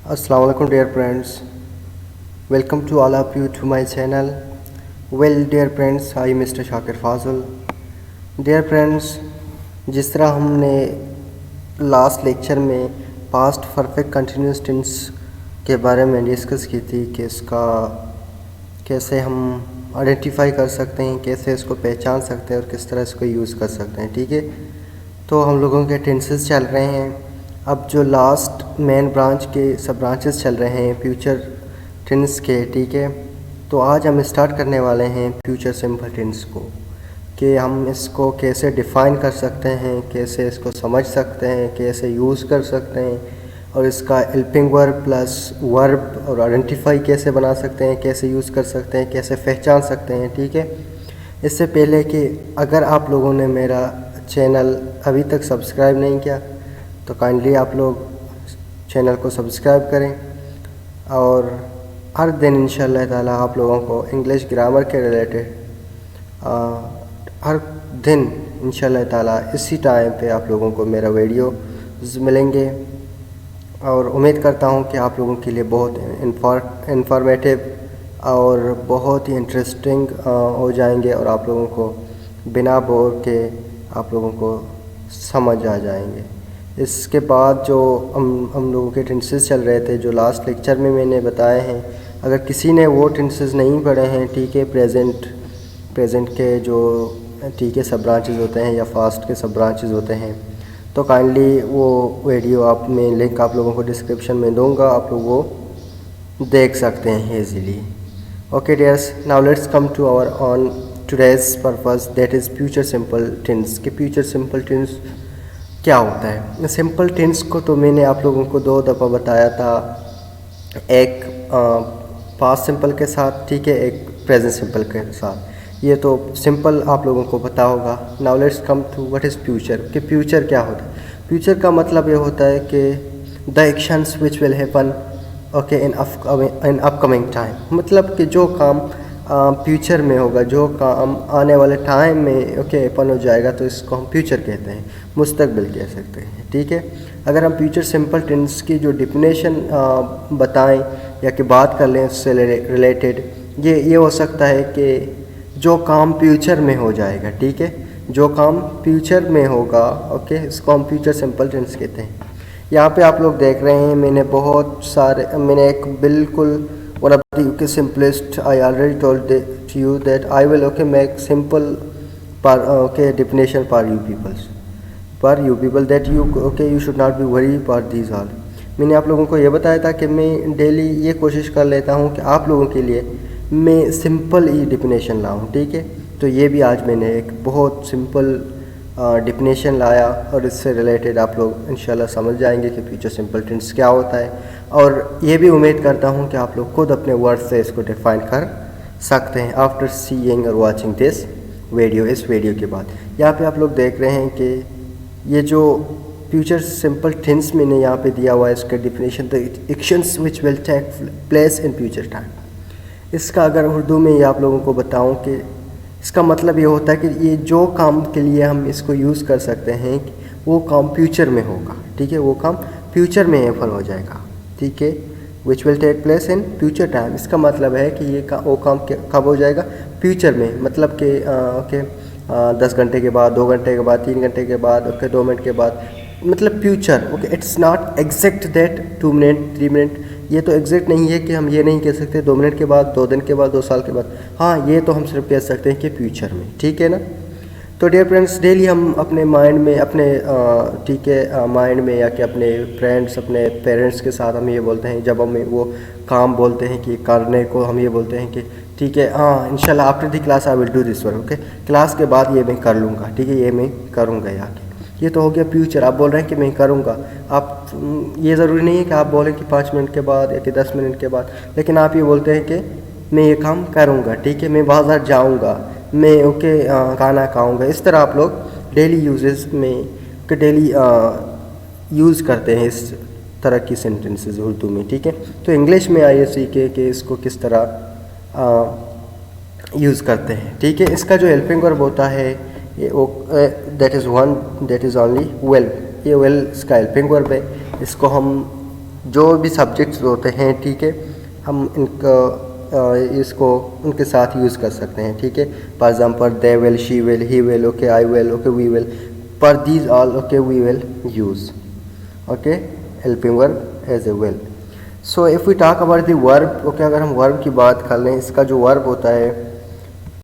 Assalamualaikum dear friends, welcome to all of you to my channel. Well dear friends, I Mr. Shakir Fazul. Dear friends, जिस तरह हमने last lecture में past perfect continuous tense के बारे में discuss की थी कि इसका कैसे हम आइडेंटिफाई कर सकते हैं, कैसे इसको पहचान सकते हैं और किस तरह इसको यूज़ कर सकते हैं। ठीक है, तो हम लोगों के टेंसेस चल रहे हैं। अब जो लास्ट मेन ब्रांच के सब ब्रांचेस चल रहे हैं फ्यूचर टेंस के। ठीक है, तो आज हम स्टार्ट करने वाले हैं फ्यूचर सिंपल टेंस को, कि हम इसको कैसे डिफ़ाइन कर सकते हैं, कैसे इसको समझ सकते हैं, कैसे यूज़ कर सकते हैं, और इसका हेल्पिंग वर्ब प्लस वर्ब और आइडेंटिफाई कैसे बना सकते हैं, कैसे यूज़ कर सकते हैं, कैसे पहचान सकते हैं। ठीक है, इससे पहले कि अगर आप लोगों ने मेरा चैनल अभी तक सब्सक्राइब नहीं किया तो काइंडली आप लोग चैनल को सब्सक्राइब करें, और हर दिन इंशाल्लाह ताला आप लोगों को इंग्लिश ग्रामर के रिलेटेड हर दिन इंशाल्लाह ताला इसी टाइम पे आप लोगों को मेरा वीडियो मिलेंगे। और उम्मीद करता हूँ कि आप लोगों के लिए बहुत इंफॉर्मेटिव और बहुत ही इंटरेस्टिंग हो जाएंगे, और आप लोगों को बिना बोर के आप लोगों को समझ आ जाएंगे। इसके बाद जो हम लोगों के टेंसेस चल रहे थे जो लास्ट लेक्चर में मैंने बताए हैं, अगर किसी ने वो टेंसेस नहीं पढ़े हैं, ठीक है, प्रेजेंट के जो ठीक है सब ब्रांचेस होते हैं या फास्ट के सब ब्रांचेस होते हैं, तो काइंडली वो वीडियो आप में लिंक आप लोगों को डिस्क्रिप्शन में दूंगा, आप लोग वो देख सकते हैं easily. Okay dears, now let's come to our on today's purpose, that is future simple tense. कि फ्यूचर सिंपल टेंस क्या होता है। सिंपल टेंस को तो मैंने आप लोगों को 2 दफ़ा बताया था, एक पास्ट सिंपल के साथ, ठीक है, एक प्रेजेंट सिंपल के साथ। ये तो सिंपल आप लोगों को पता होगा। Now let's come to what is future. कि फ्यूचर क्या होता है। फ्यूचर का मतलब ये होता है कि the actions which will happen okay in upcoming time, मतलब कि जो काम फ्यूचर में होगा, जो काम आने वाले टाइम में ओके अपन हो जाएगा, तो इसको हम फ्यूचर कहते हैं, मुस्तकबिल कह सकते हैं। ठीक है, अगर हम फ्यूचर सिंपल टेंस की जो डिफिनेशन बताएं या कि बात कर लें उससे रिलेटेड, ये हो सकता है कि जो काम फ्यूचर में हो जाएगा, ठीक है, जो काम फ्यूचर में होगा, ओके, इसको हम फ्यूचर सिंपल टेंस कहते हैं। यहाँ पे आप लोग देख रहे हैं मैंने एक बिल्कुल one of the simplest, I already told to you that I will make simple definition for you people that you should not be worried for these all। मैंने आप लोगों को ये बताया था कि मैं डेली ये कोशिश कर लेता हूँ कि आप लोगों के लिए मैं सिंपल ही डिफिनेशन लाऊँ। ठीक है, तो ये भी आज मैंने एक बहुत सिंपल डिफिनेशन लाया, और इससे रिलेटेड आप लोग इंशाल्लाह समझ जाएंगे कि फ्यूचर सिंपल टेंस क्या होता है, और ये भी उम्मीद करता हूँ कि आप लोग खुद अपने वर्ड से इसको डिफाइन कर सकते हैं आफ्टर सीइंग और वाचिंग दिस वीडियो। इस वीडियो के बाद यहाँ पे आप लोग देख रहे हैं कि ये जो फ्यूचर सिंपल टेंस मैंने यहाँ पे दिया हुआ है, इसका definition, the actions which will take place in future time. इसका अगर उर्दू में ये आप लोगों को बताऊँ कि इसका मतलब ये होता है कि ये जो काम के लिए हम इसको यूज़ कर सकते हैं वो काम फ्यूचर में होगा। ठीक है, वो काम फ्यूचर में हैपन हो जाएगा। ठीक है, which will take place in future time, इसका मतलब है कि वो काम कब हो जाएगा, फ्यूचर में, मतलब कि 10 घंटे के बाद, 2 घंटे के बाद, 3 घंटे के बाद, ओके 2 मिनट के बाद, मतलब future. Okay, it's not exact that 2 minute 3 minute, ये तो एग्जैक्ट नहीं है कि हम ये नहीं कह सकते 2 मिनट के बाद, 2 दिन के बाद, 2 साल के बाद। हाँ, ये तो हम सिर्फ कह सकते हैं कि फ्यूचर में। ठीक है ना। तो डियर फ्रेंड्स, डेली हम अपने माइंड में, अपने ठीक है माइंड में, या कि अपने फ्रेंड्स, अपने पेरेंट्स के साथ हम ये बोलते हैं, जब हम वो काम बोलते हैं कि करने को, हम ये बोलते हैं कि ठीक है, हाँ इंशाल्लाह after the class I will do this work. Okay, class के बाद ये मैं कर लूँगा, ठीक है, ये मैं करूँगा। ये तो हो गया फ्यूचर, आप बोल रहे हैं कि मैं करूँगा। आप ये ज़रूरी नहीं है कि आप बोलें कि 5 मिनट के बाद या कि 10 मिनट के बाद, लेकिन आप ये बोलते हैं कि मैं ये काम करूँगा। ठीक है, मैं बाज़ार जाऊँगा, मैं ओके खाना खाऊँगा। इस तरह आप लोग डेली यूजेस में डेली यूज़ करते हैं इस तरह की सेंटेंसेस उर्दू में। ठीक है, तो इंग्लिश में आइए सीखे कि इसको किस तरह यूज़ करते हैं। ठीक है, इसका जो हेल्पिंग वर्ब होता है दैट इज़ ओनली वेल। ये वेल इसका हेल्पिंग वर्ब है, इसको हम जो भी सब्जेक्ट्स होते हैं, ठीक है, हम इनका इसको उनके साथ यूज़ कर सकते हैं, ठीक है। For example they will, she will, he will, okay, I will, okay, we will, पर these all, okay, we will use, okay, helping verb as a will. So if we talk about the verb, okay, अगर हम verb की बात कर लें, इसका जो verb होता है,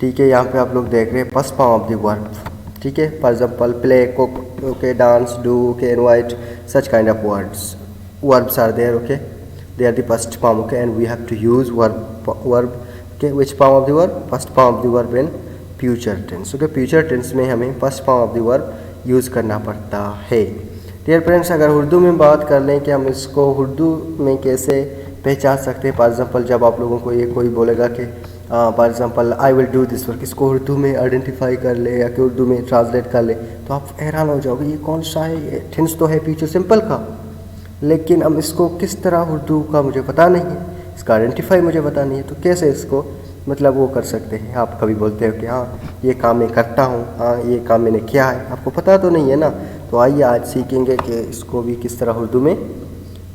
ठीक है, यहाँ पे आप लोग देख रहे हैं first form of the verb, ठीक है। For example play, cook, okay, dance, do, okay, invite, such kind of words, verbs are there, okay, they are the first form, okay, and we have to use verb, okay, which form of the verb, first form of the verb in future tense, okay, future tense में हमें first form of the verb use करना पड़ता है। Dear friends, अगर उर्दू में बात कर लें कि हम इसको उर्दू में कैसे पहचान सकते हैं, फॉर एग्जांपल जब आप लोगों को ये कोई बोलेगा कि for example I will do this work, इसको उर्दू में आइडेंटिफाई कर ले या कि उर्दू में ट्रांसलेट कर ले, तो आप हैरान हो जाओगे ये कौन सा है, ये टेंस तो है फ्यूचर सिंपल का, लेकिन अब इसको किस तरह उर्दू का मुझे पता नहीं है, इसका आइडेंटिफाई मुझे पता नहीं है, तो कैसे इसको मतलब वो कर सकते हैं। आप कभी बोलते हो कि हाँ ये काम मैं करता हूँ, हाँ ये काम मैंने किया है, आपको पता तो नहीं है ना। तो आइए आज सीखेंगे कि इसको भी किस तरह उर्दू में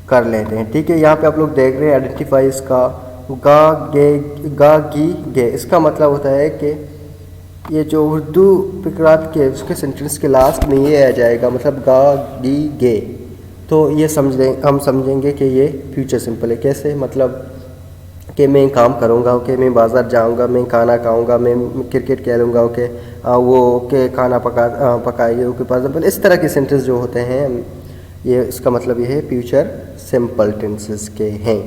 कर लेते हैं, ठीक है। यहाँ पे आप लोग देख रहे हैं आइडेंटिफाई इसका गा गे, गा गी गे, इसका मतलब होता है कि ये जो उर्दू फिकरात के उसके सेंटेंस के लास्ट में ये आ जाएगा, मतलब गा गी गे, तो ये हम समझेंगे कि ये फ्यूचर सिंपल है। कैसे, मतलब कि मैं काम करूँगा, ओके, मैं बाज़ार जाऊँगा, मैं खाना खाऊँगा, मैं क्रिकेट खेलूँगा, ओके, वो के खाना पकाइए, ओके, फॉर एग्जाम्पल इस तरह के सेंटेंस जो होते हैं, ये इसका मतलब ये है फ्यूचर सिंपल टेंसेस के हैं,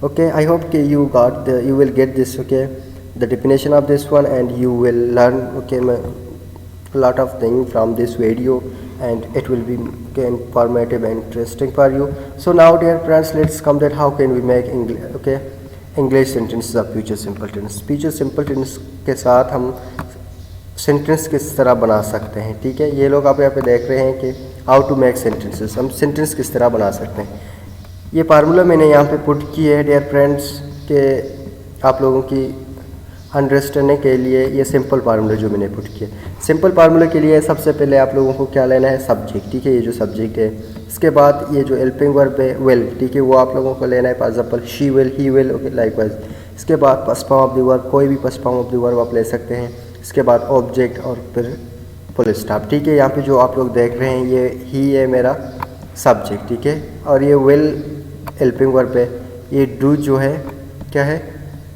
ओके। आई होप कि you will get this, okay, the definition of this one and you will learn, okay, lot of things from this video and it will be informative and interesting for you. So now dear friends, let's come that how can we make English sentences of future simple tense। future simple tense के साथ हम sentence किस तरह बना सकते हैं, ठीक है। ये लोग आप यहाँ पे देख रहे हैं कि हाउ टू मेक सेंटेंसेस, हम सेंटेंस किस तरह बना सकते हैं। ये फार्मूला मैंने यहाँ पे पुट की है डियर फ्रेंड्स के आप लोगों की अंडरस्टैंडिंग के लिए। ये सिंपल फार्मूला जो मैंने पुट किया, सिंपल फार्मूला के लिए सबसे पहले आप लोगों को क्या लेना है, सब्जेक्ट, ठीक है, ये जो सब्जेक्ट है। इसके बाद ये जो हेल्पिंग वर्ब है विल, ठीक है, वो आप लोगों को लेना है, for example she will, he will, okay, likewise. इसके बाद first form of the verb, कोई भी first form of the verb आप ले सकते हैं। इसके बाद ऑब्जेक्ट और फिर फुल स्टॉप, ठीक है। यहाँ पे जो आप लोग देख रहे हैं ये ही है मेरा सब्जेक्ट, ठीक है, और ये विल हेल्पिंग वर्ब है। ये डू जो है क्या है,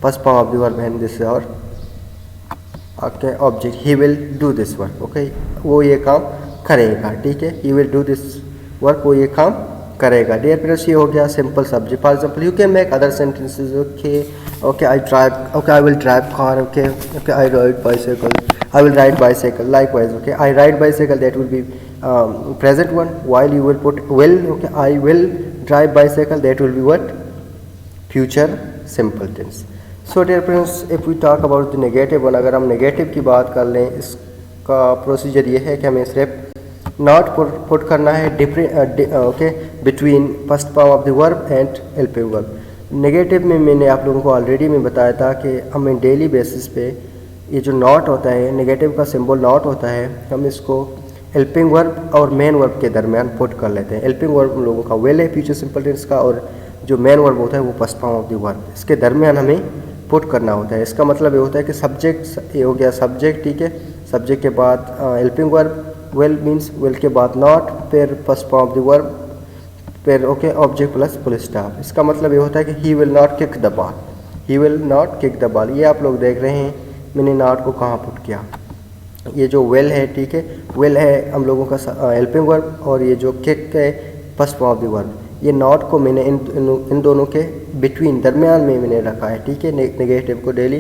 first form of the verb है दिस, और okay object he will do this work, okay, वो ये काम करेगा, ठीक है, he will do this work, वो ये काम करेगा। डियर फ्रेंड्स, ये हो गया simple subject. For example you can make other sentences, okay, I drive, okay, I will drive car, okay, okay, I ride bicycle, I will ride bicycle, likewise, okay, I ride bicycle, that will be present one, while you will put will, okay, I will drive bicycle, that will be what, future simple tense. So dear friends, if we talk about the negative one, अगर हम negative की बात कर लें, इसका procedure ये है कि हमें सिर्फ नॉट पुट करना है okay between first form of the verb and helping verb. Negative में मैंने आप लोगों को ऑलरेडी में बताया था कि हमें डेली बेसिस पे ये जो नॉट होता है, नेगेटिव का सिंबल नॉट होता है, हम इसको हेल्पिंग वर्ब और मेन वर्ब के दरमियान पुट कर लेते हैं। हेल्पिंग वर्ब हम लोगों का विल है फ्यूचर सिंपल टेंस का, और जो मेन वर्ब होता है वो first form of the verb, इसके दरमियान हमें पुट करना होता है। इसका मतलब ये होता है कि सब्जेक्ट, ये हो गया सब्जेक्ट, ठीक है, सब्जेक्ट के बाद helping verb, will means will के बाद नॉट, फिर first form of the verb, फिर okay object plus full stop. इसका मतलब ये होता है कि he will not kick the ball, he will not kick the ball. ये आप लोग देख रहे हैं मैंने नॉट को कहाँ पुट किया, ये जो विल है, ठीक है, विल है हम लोगों का हेल्पिंग वर्ब, और ये जो किक है first form of the verb. ये नॉट को मैंने इन दोनों के बिटवीन दरमियान में मैंने रखा है, ठीक है। नेगेटिव को डेली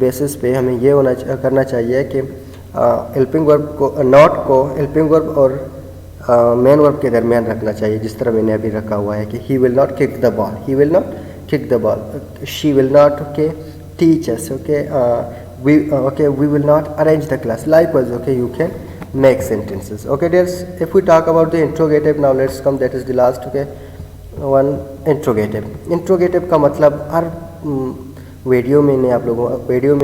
बेसिस पे हमें ये करना चाहिए कि हेल्पिंग वर्ब को, नॉट को हेल्पिंग वर्ब और मेन वर्ब के दरमियान रखना चाहिए, जिस तरह मैंने अभी रखा हुआ है कि he will not kick the ball, he will not kick the ball, she will not okay teach us, okay, we will not arrange the class. Likewise, okay, you can make sentences. Okay dears, if we talk about the interrogative, now let's come, that is the last, okay, one, interrogative. Interrogative का मतलब हर video में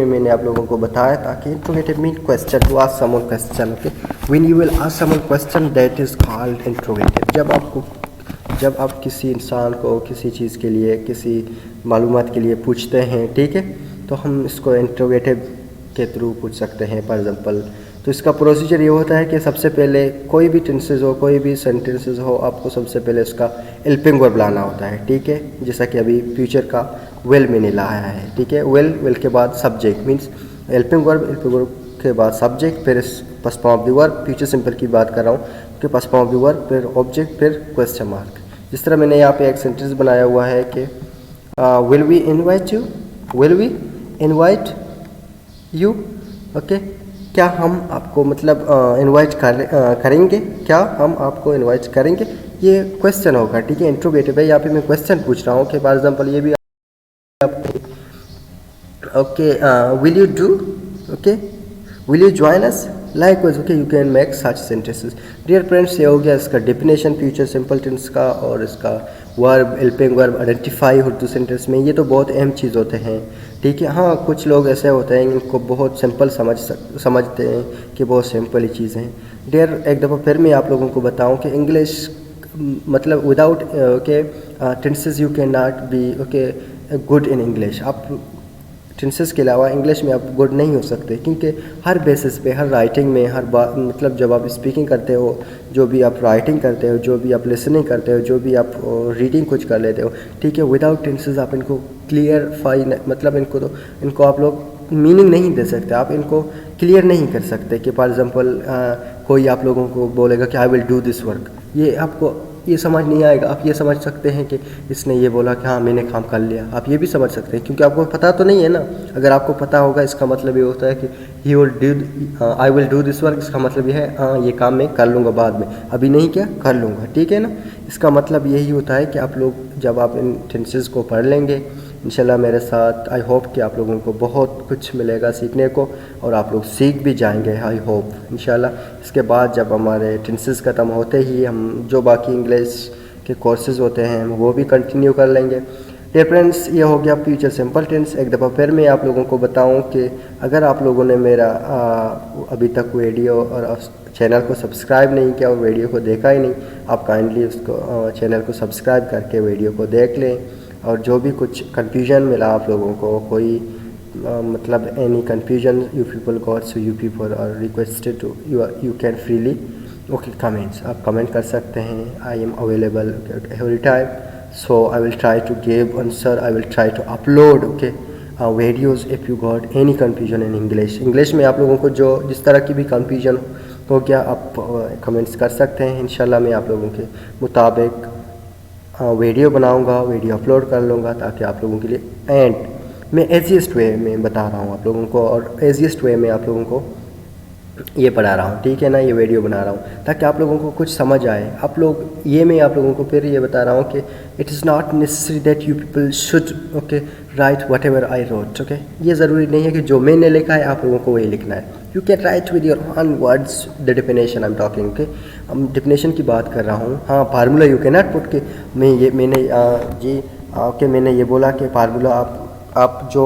मैंने आप लोगों को बताया था कि interrogative mean question, to ask someone question, okay, when you will ask someone question, that is called interrogative। जब आपको जब आप किसी इंसान को किसी चीज़ के लिए, किसी मालूमात के लिए पूछते हैं, ठीक है, तो हम इसको इंटरोगेटिव के थ्रू पूछ सकते हैं फॉर एग्ज़ाम्पल। तो इसका प्रोसीजर ये होता है कि सबसे पहले कोई भी टेंसेस हो, कोई भी सेंटेंसेस हो, आपको सबसे पहले उसका हेल्पिंग वर्ब लाना होता है, ठीक है। जैसा कि अभी फ्यूचर का वेल मैंने लाया है, ठीक है। वेल के बाद सब्जेक्ट मीन्स हेल्पिंग वर्ब के बाद सब्जेक्ट, फिर first form of the verb, future simple की बात कर रहा हूँ, कि first form of the verb, फिर ऑब्जेक्ट, फिर क्वेश्चन मार्क। जिस तरह मैंने यहाँ पे एक सेंटेंस बनाया हुआ है कि will we invite you, will we invite you, okay. क्या हम आपको मतलब इनवाइट करेंगे, क्या हम आपको इनवाइट करेंगे, ये क्वेश्चन होगा, ठीक है। इंट्रोगेटिव है, यहाँ पे मैं क्वेश्चन पूछ रहा हूँ कि फॉर एग्जांपल ये भी आपको, okay, will you do, okay, will you join us, likewise, okay, you can make such sentences. Dear friends, ये हो गया इसका डेफिनेशन फ्यूचर सिंपल टेंस का, और इसका verb, helping verb, identify Urdu sentence में, ये तो बहुत अहम चीज़ होते हैं, ठीक है। हाँ, कुछ लोग ऐसे होते हैं इनको बहुत सिंपल समझते हैं कि बहुत सिंपल ही चीज़ हैं। डियर, एक दफ़ा फिर मैं आप लोगों को बताऊं कि इंग्लिश मतलब without okay tenses you can not be okay good in English. आप टेंसेस के अलावा इंग्लिश में आप गुड नहीं हो सकते, क्योंकि हर बेसिस पे, हर राइटिंग में, हर बात मतलब जब आप स्पीकिंग करते हो, जो भी आप राइटिंग करते हो, जो भी आप लिसनिंग करते हो, जो भी आप रीडिंग कुछ कर लेते हो, ठीक है, विदाउट टेंसेस आप इनको क्लियरफाई मतलब इनको आप लोग मीनिंग नहीं दे सकते, आप इनको क्लियर नहीं कर सकते। कि फॉर एग्ज़ाम्पल कोई आप लोगों को बोलेगा कि I will do this work, ये आपको ये समझ नहीं आएगा। आप ये समझ सकते हैं कि इसने ये बोला कि हाँ मैंने काम कर लिया, आप ये भी समझ सकते हैं, क्योंकि आपको पता तो नहीं है ना। अगर आपको पता होगा, इसका मतलब ये होता है कि he will do, I will do this work, इसका मतलब ये है हाँ ये काम मैं कर लूँगा बाद में, अभी नहीं क्या कर लूँगा, ठीक है ना। इसका मतलब यही होता है कि आप लोग जब आप इन टेंसेस को पढ़ लेंगे इंशाल्लाह मेरे साथ, आई होप कि आप लोगों को बहुत कुछ मिलेगा सीखने को, और आप लोग सीख भी जाएंगे, आई होप इंशाल्लाह। इसके बाद जब हमारे टेंसेस ख़त्म होते ही हम जो बाकी इंग्लिश के कोर्सेज़ होते हैं वो भी कंटिन्यू कर लेंगे। डियर फ्रेंड्स, ये हो गया फ्यूचर सिंपल टेंस। एक दफ़ा फिर मैं आप लोगों को बताऊं कि अगर आप लोगों ने मेरा अभी तक वीडियो और चैनल को सब्सक्राइब नहीं किया और वीडियो को देखा ही नहीं, आप काइंडली उसको चैनल को सब्सक्राइब करके वीडियो को देख लें। और जो भी कुछ कन्फ्यूजन मिला आप लोगों को, कोई मतलब any confusion you people got, so you people are requested to you can freely okay comments, आप कमेंट कर सकते हैं। I am available every time, so I will try to give answer, I will try to upload okay videos if you got any confusion in English में। आप लोगों को जो जिस तरह की भी कन्फ्यूजन हो गया आप कमेंट्स कर सकते हैं। इंशाल्लाह मैं आप लोगों के मुताबिक वीडियो बनाऊंगा, वीडियो अपलोड कर लूँगा, ताकि आप लोगों के लिए एंड मैं ईजीएस्ट वे में बता रहा हूँ आप लोगों को, और ईजीएस्ट वे में आप लोगों को ये पढ़ा रहा हूँ, ठीक है ना। ये वीडियो बना रहा हूँ ताकि आप लोगों को कुछ समझ आए। आप लोग ये मैं आप लोगों को फिर ये बता रहा हूँ कि it is not necessary that you people should okay right what ever I wrote, okay. ये ज़रूरी नहीं है कि जो मैंने लिखा है आप लोगों को वही लिखना है। You can write with your own words the definition I am talking, okay. हम डेफिनेशन की बात कर रहा हूँ। हाँ, formula you can not put के मैंने जी ओके मैंने ये बोला कि फार्मूला आप जो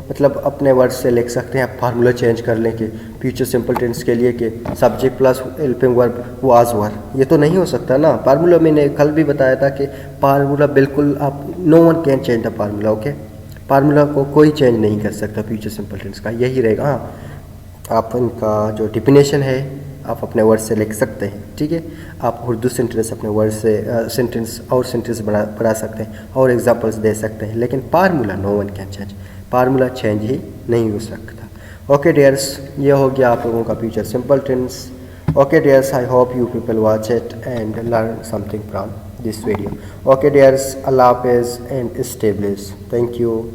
मतलब अपने वर्ड से लिख सकते हैं। आप फार्मूला चेंज कर लें कि फ्यूचर सिंपल टेंस के लिए कि subject plus helping verb was वर, ये तो नहीं हो सकता ना। फार्मूला मैंने कल भी बताया था कि फार्मूला बिल्कुल आप no one can change the formula, okay. Formula को कोई चेंज नहीं कर सकता फ्यूचर सिंपल टेंस का, यही रहेगा। हाँ, आप इनका जो डिफिनेशन है आप अपने वर्ड से लिख सकते हैं, ठीक है। आप उर्दू सेंटेंस अपने वर्ड से सेंटेंस बढ़ा सकते हैं और एग्जांपल्स दे सकते हैं, लेकिन formula no one can change, formula change ही नहीं हो सकता। ओके डियर्स, ये हो गया आप लोगों का future simple tense. Okay dears, I hope you people watch it and learn something from this video. Okay dears, Allah हाफिज़ and stay blessed. Thank you.